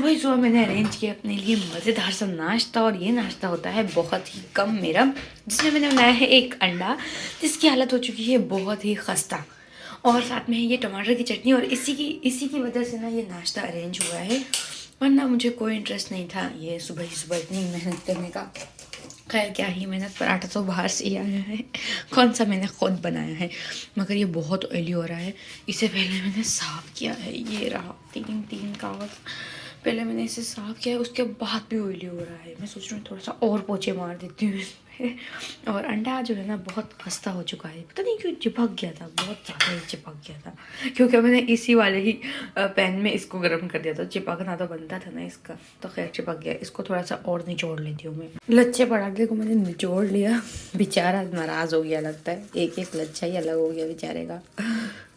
सुबह सुबह मैंने अरेंज किया अपने लिए मज़ेदार सा नाश्ता, और ये नाश्ता होता है बहुत ही कम मेरा, जिसमें मैंने बनाया है एक अंडा जिसकी हालत हो चुकी है बहुत ही खस्ता, और साथ में है ये टमाटर की चटनी। और इसी की वजह से ना ये नाश्ता अरेंज हुआ है, वरना मुझे कोई इंटरेस्ट नहीं था ये सुबह ही सुबह इतनी मेहनत करने का। खैर क्या ही मेहनत, पराठा तो बाहर से ही आया है, कौन सा मैंने खुद बनाया है। मगर ये बहुत ऑयली हो रहा है, इसे पहले मैंने साफ़ किया है, ये रहा तीन कागज़, पहले मैंने इसे साफ़ किया है, उसके बाद भी ऑयली हो रहा है। मैं सोच रही हूँ थोड़ा सा और पोछे मार देती हूँ इसमें। और अंडा जो है ना बहुत खस्ता हो चुका है, पता नहीं क्यों चिपक गया था, बहुत ज़्यादा ही चिपक गया था, क्योंकि मैंने इसी वाले ही पैन में इसको गर्म कर दिया था। चिपकना तो बनता था ना इसका, तो खैर चिपक गया। इसको थोड़ा सा और निचोड़ लेती हूँ मैं। लच्छे पराठे को मैंने निचोड़ लिया, बेचारा नाराज़ हो गया लगता है, एक एक लच्छा ही अलग हो गया बेचारे का,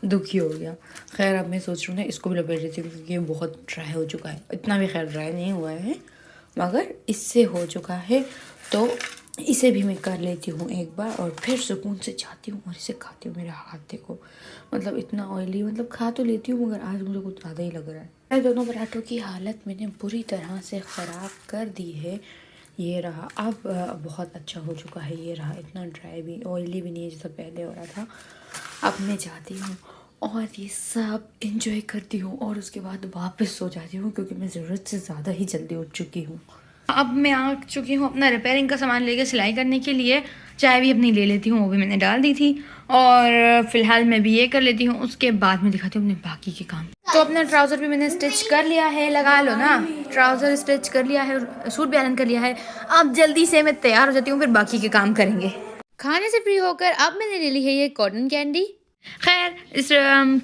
दुखी हो गया। खैर अब मैं सोच रही हूँ ना इसको भी लपेट देती हूँ, क्योंकि ये बहुत ड्राई हो चुका है। इतना भी खैर ड्राई नहीं हुआ है, मगर इससे हो चुका है, तो इसे भी मैं कर लेती हूँ एक बार, और फिर सुकून से जाती हूँ और इसे खाती हूँ। मेरा हाथ देखो, मतलब इतना ऑयली, मतलब खा तो लेती हूँ मगर आज मुझे कुछ ज़्यादा ही लग रहा है। दोनों पराठों की हालत मैंने बुरी तरह से ख़राब कर दी है। ये रहा, अब बहुत अच्छा हो चुका है। ये रहा, इतना ड्राई भी ऑयली भी नहीं है जैसा पहले हो रहा था। अब मैं जाती हूँ और ये सब इंजॉय करती हूँ, और उसके बाद वापस सो जाती हूँ, क्योंकि मैं ज़रूरत से ज़्यादा ही जल्दी उठ चुकी हूँ। अब मैं आ चुकी हूँ अपना रिपेयरिंग का सामान लेके सिलाई करने के लिए। चाय भी अपनी ले लेती हूँ, वो भी मैंने डाल दी थी, और फिलहाल मैं भी ये कर लेती हूँ, उसके बाद मैं दिखाती हूँ अपने बाकी के काम। तो अपना ट्राउज़र भी मैंने स्टिच कर लिया है, लगा लो ना, ट्राउज़र स्टिच कर लिया है, सूट भी आयरन कर लिया है। अब जल्दी से मैं तैयार हो जाती हूँ, फिर बाकी के काम करेंगे। खाने से फ्री होकर अब मैंने ले ली है ये कॉटन कैंडी। खैर इस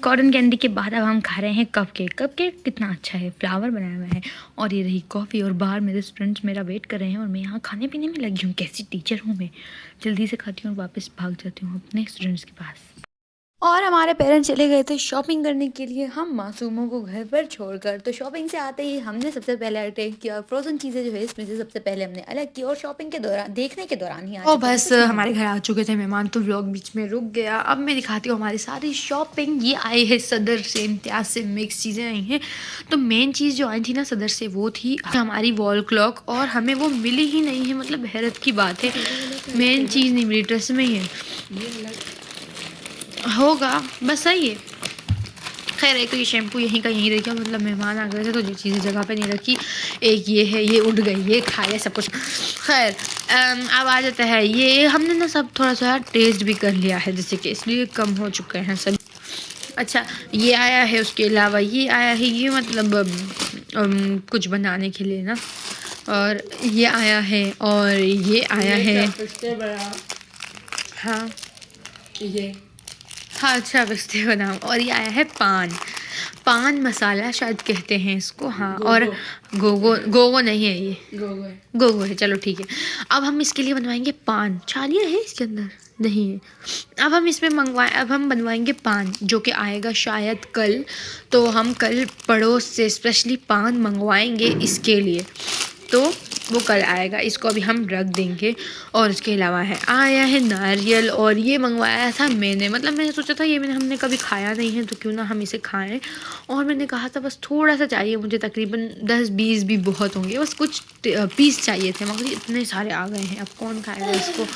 कॉटन कैंडी के बाद अब हम खा रहे हैं कप केक कितना अच्छा है, फ्लावर बनाया हुआ है, और ये रही कॉफ़ी, और बाहर मेरे स्टूडेंट्स मेरा वेट कर रहे हैं, और मैं यहाँ खाने पीने में लगी हूँ। कैसी टीचर हूँ मैं, जल्दी से खाती हूँ और वापस भाग जाती हूँ अपने स्टूडेंट्स के पास। और हमारे पेरेंट्स चले गए थे शॉपिंग करने के लिए हम मासूमों को घर पर छोड़कर। तो शॉपिंग से आते ही हमने सबसे पहले अटैक किया, फ्रोज़न चीज़ें जो है इसमें से सबसे पहले हमने अलग की, और शॉपिंग के दौरान देखने के दौरान ही बस हमारे घर आ चुके थे मेहमान, तो व्लॉग बीच में रुक गया। अब मैं दिखाती हूँ हमारी सारी शॉपिंग। ये आई है सदर से, इम्तियाज़ से मिक्स चीज़ें आई हैं। तो मेन चीज़ जो आई थी ना सदर से, वो थी हमारी वॉल क्लॉक, और हमें वो मिली ही नहीं है, मतलब हैरत की बात है, मेन चीज़ नहीं मिली, ड्रेस में ही है, होगा बस सही है। खैर एक तो ये शैम्पू यहीं का यहीं रह गया, मतलब मेहमान आ गए थे तो ये चीज़ें जगह पे नहीं रखी। एक ये है, ये उड़ गई, ये खाया सब कुछ। खैर अब आ जाता है ये, हमने ना सब थोड़ा सा टेस्ट भी कर लिया है, जैसे कि इसलिए कम हो चुके हैं सब। अच्छा ये आया है, उसके अलावा ये आया है, ये मतलब कुछ बनाने के लिए ना, और ये आया है, और ये आया है, हाँ ये, हाँ अच्छा पिस्ते बादाम, और ये आया है पान मसाला शायद कहते हैं इसको, हाँ। और गोगो नहीं है, ये गोगो है, चलो ठीक है। अब हम इसके लिए बनवाएंगे पान, छालिया है इसके अंदर नहीं है। अब हम बनवाएंगे पान, जो कि आएगा शायद कल। तो हम कल पड़ोस से स्पेशली पान मंगवाएंगे इसके लिए, तो वो कल आएगा, इसको अभी हम रख देंगे। और इसके अलावा आया है नारियल, और ये मंगवाया था मैंने, मतलब मैंने सोचा था ये हमने कभी खाया नहीं है, तो क्यों ना हम इसे खाएं। और मैंने कहा था बस थोड़ा सा चाहिए मुझे, तकरीबन 10-20 भी बहुत होंगे, बस कुछ पीस चाहिए थे, मगर इतने सारे आ गए हैं, अब कौन खाएगा इसको।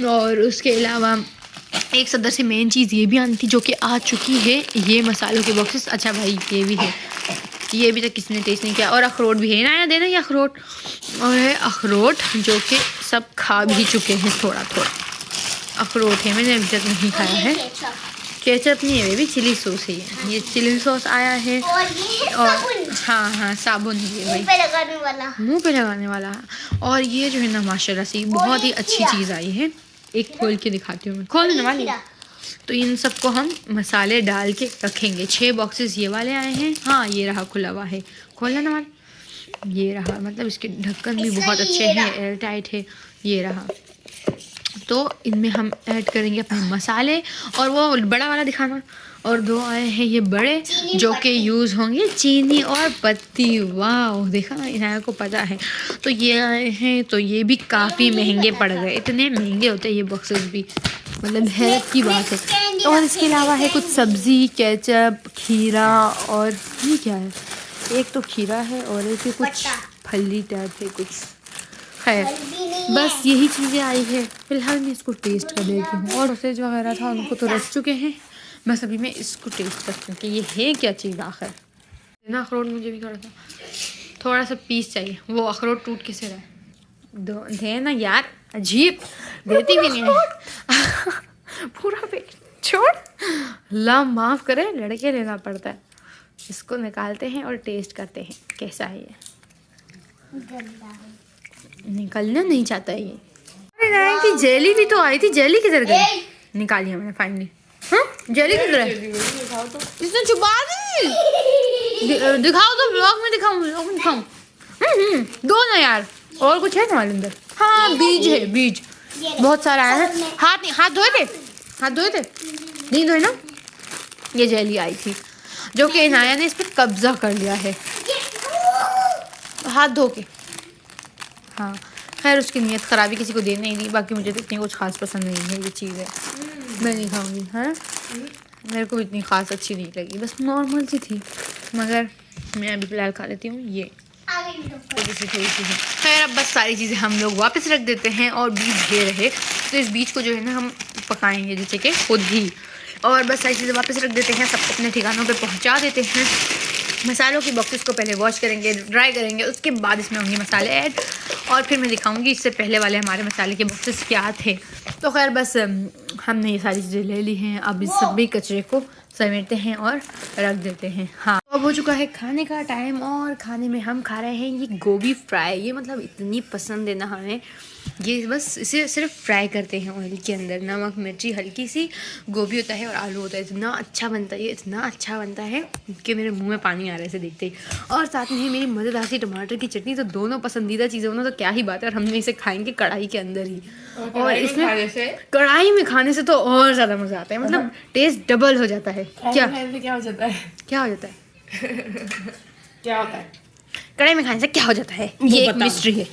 और उसके अलावा एक सदर से मेन चीज़ ये भी आनी थी, जो कि आ चुकी है, ये मसालों के बॉक्सेस। अच्छा भाई ये भी है, ये भी तक किसी ने टेस्ट नहीं किया। और अखरोट भी है ना, देना ये अखरोट, और है अखरोट जो कि सब खा भी चुके हैं, थोड़ा अखरोट है, मैंने अभी तक नहीं खाया है। केचप नहीं है, बेबी चिली सॉस है, ये चिली सॉस आया है, और हाँ साबुन है भाई, मुँह पे लगाने वाला। और ये जो है ना माशाल्लाह से बहुत ही अच्छी चीज़ आई है, एक खोल के दिखाती हूँ मैं, खोलने वाली। तो इन सबको हम मसाले डाल के रखेंगे। 6 बॉक्सेस ये वाले आए हैं, हाँ ये रहा खुला हुआ है, खोलना ना वाला, ये रहा, मतलब इसके ढक्कन भी बहुत अच्छे हैं, एयर टाइट है, ये रहा। तो इनमें हम ऐड करेंगे अपने मसाले, और वो बड़ा वाला दिखाना। और 2 आए हैं ये बड़े, जो कि यूज़ होंगे चीनी और पत्ती। वाह देखा ना, इनाया को पता है। तो ये आए हैं, तो ये भी काफ़ी महंगे पड़ गए, इतने महंगे होते हैं ये बॉक्सेस भी, मतलब हैरत की बात है। और इसके अलावा है कुछ सब्ज़ी, केचप, खीरा, और ये क्या है, एक तो खीरा है और एक कुछ फली टाइप है कुछ है। बस यही चीज़ें आई है। फिलहाल मैं इसको टेस्ट कर लेती हूँ। और सॉसेज वगैरह था उनको तो रख चुके हैं। बस अभी मैं इसको टेस्ट करती हूँ कि ये है क्या चीज़ आखिर। ना अखरोट मुझे भी थोड़ा सा पीस चाहिए। वो अखरोट टूट कैसे रहा है? दो दे ना यार, अजीब देती भी नहीं है। पूरा पेट छोड़, ला माफ़ करे, लड़के लेना पड़ता है। इसको निकालते हैं और टेस्ट करते हैं कैसा है ये। निकलना नहीं चाहता है ये। अरे कि जेली भी तो आई थी, जेली किधर गई? निकाली है मैंने फाइनली। हाँ जेली किधर है? इसने छुपा दी। दिखाओ तो, व्लॉग में दिखाऊं। दो ना यार। और कुछ है तुम्हारे अंदर? हाँ बीज है, बीज बहुत सारा आया है। हाथ धोए थे? नहीं धोए ना। ये जेली आई थी जो कि इनाया ने इस पर कब्जा कर लिया है हाथ धो के। हाँ खैर उसकी नीयत ख़राबी किसी को दे नहीं दी। बाकी मुझे तो इतनी कुछ खास पसंद नहीं है ये चीज़ है, मैं नहीं खाऊंगी। हाँ मेरे को भी इतनी खास अच्छी नहीं लगी, बस नॉर्मल सी थी। मगर मैं अभी फ़िलहाल खा लेती हूँ ये थोड़ी सी है। खैर अब बस सारी चीज़ें हम लोग वापस रख देते हैं और बीज दे रहे, तो इस बीज को जो है ना हम पकाएंगे जैसे कि खुद ही। और बस सारी चीज़ें वापस रख देते हैं, सब अपने ठिकानों पे पहुंचा देते हैं। मसालों की बॉक्सेस को पहले वॉश करेंगे, ड्राई करेंगे, उसके बाद इसमें होंगे मसाले ऐड। और फिर मैं दिखाऊंगी इससे पहले वाले हमारे मसाले के बॉक्सेस क्या थे। तो खैर बस हमने ये सारी चीज़ें ले ली हैं। अब इस सभी कचरे को समेटते हैं और रख देते हैं। हाँ अब हो चुका है खाने का टाइम और खाने में हम खा रहे हैं ये गोभी फ्राई। ये मतलब इतनी पसंद है ना हमें, ये बस इसे सिर्फ फ्राई करते हैं ऑयल के अंदर। नमक मिर्ची हल्की सी, गोभी होता है और आलू होता है। इतना अच्छा बनता है ये, इतना अच्छा बनता है कि मेरे मुंह में पानी आ रहा है इसे देखते ही। और साथ में है मेरी मज़ेदार सी टमाटर की चटनी। तो दोनों पसंदीदा चीज़ें होना तो क्या ही बात है। और हमने इसे खाएंगे कढ़ाई के अंदर ही, और इसमें कढ़ाई में खाने से तो और ज़्यादा मज़ा आता है, मतलब टेस्ट डबल हो जाता है। क्या हो जाता है कढ़ाई में खाने से क्या हो जाता है, ये एक मिस्ट्री है।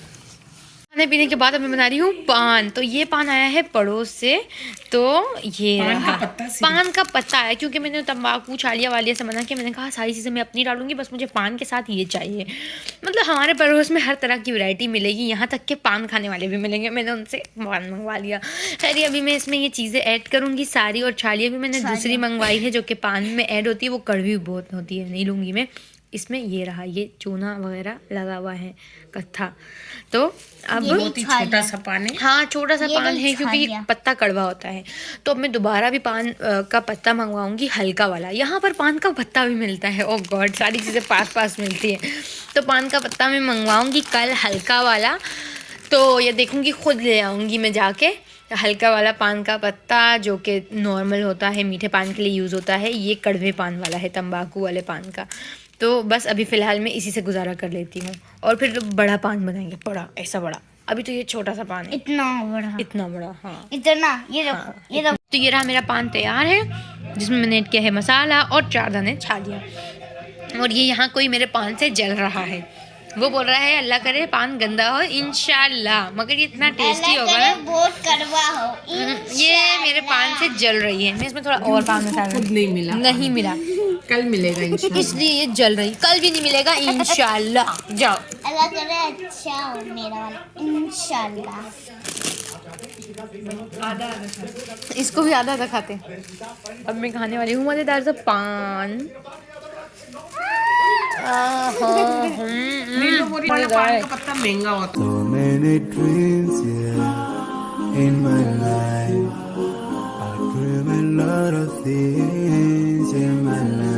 खाने पीने के बाद अब मैं बना रही हूँ पान। तो ये पान आया है पड़ोस से, तो ये पान का पत्ता है। क्योंकि मैंने तंबाकू छालिया वालिया से मना किया। मैंने कहा सारी चीज़ें मैं अपनी डालूंगी, बस मुझे पान के साथ ये चाहिए। मतलब हमारे पड़ोस में हर तरह की वैरायटी मिलेगी, यहाँ तक के पान खाने वाले भी मिलेंगे। मैंने उनसे पान मंगवा लिया। खैर अभी मैं इसमें ये चीज़ें ऐड करूँगी सारी। और छालिया भी मैंने दूसरी मंगवाई है जो कि पान में ऐड होती है, वो कड़वी बहुत होती है, नहीं लूँगी मैं। इसमें ये रहा, ये चूना वगैरह लगा हुआ है कत्था। तो अब बहुत ही छोटा सा पान है। हाँ छोटा सा पान है क्योंकि पत्ता कड़वा होता है। तो अब मैं दोबारा भी पान का पत्ता मंगवाऊंगी हल्का वाला। यहाँ पर पान का पत्ता भी मिलता है। ओह गॉड सारी चीज़ें पास पास मिलती है। तो पान का पत्ता मैं मंगवाऊंगी कल हल्का वाला। तो ये देखूंगी खुद ले आऊँगी मैं जाके हल्का वाला पान का पत्ता, जो कि नॉर्मल होता है मीठे पान के लिए यूज़ होता है। ये कड़वे पान वाला है, तंबाकू वाले पान का। तो बस अभी फ़िलहाल मैं इसी से गुजारा कर लेती हूँ। और फिर बड़ा पान बनाएंगे, बड़ा ऐसा बड़ा। अभी तो ये छोटा सा पान है, इतना बड़ा। हाँ इतना ये देखो हाँ। ये तो ये रहा मेरा पान तैयार है, जिसमें मैंने ऐड किया है मसाला और 4 दाने छालिया। और ये यहाँ कोई मेरे पान से जल रहा है। वो बोल रहा है अल्लाह करे पान गंदा हो इंशाल्लाह, मगर ये इतना टेस्टी होगा ना, बहुत कड़वा हो। ये मेरे पान से जल रही है। मैं इसमें थोड़ा और पान मसाला नहीं मिला, कल मिलेगा इंशाल्लाह, इसलिए ये जल रही। कल भी नहीं मिलेगा इंशाल्लाह। जाओ अल्लाह करे अच्छा हो मेरा वाला इंशाल्लाह। इसको भी आधा आधा खाते हैं। अब मैं खाने वाली हूँ मज़ेदार सा पान। पान का पत्ता महंगा होता है। So many dreams, yeah, in my life. I dream a lot of things in my life.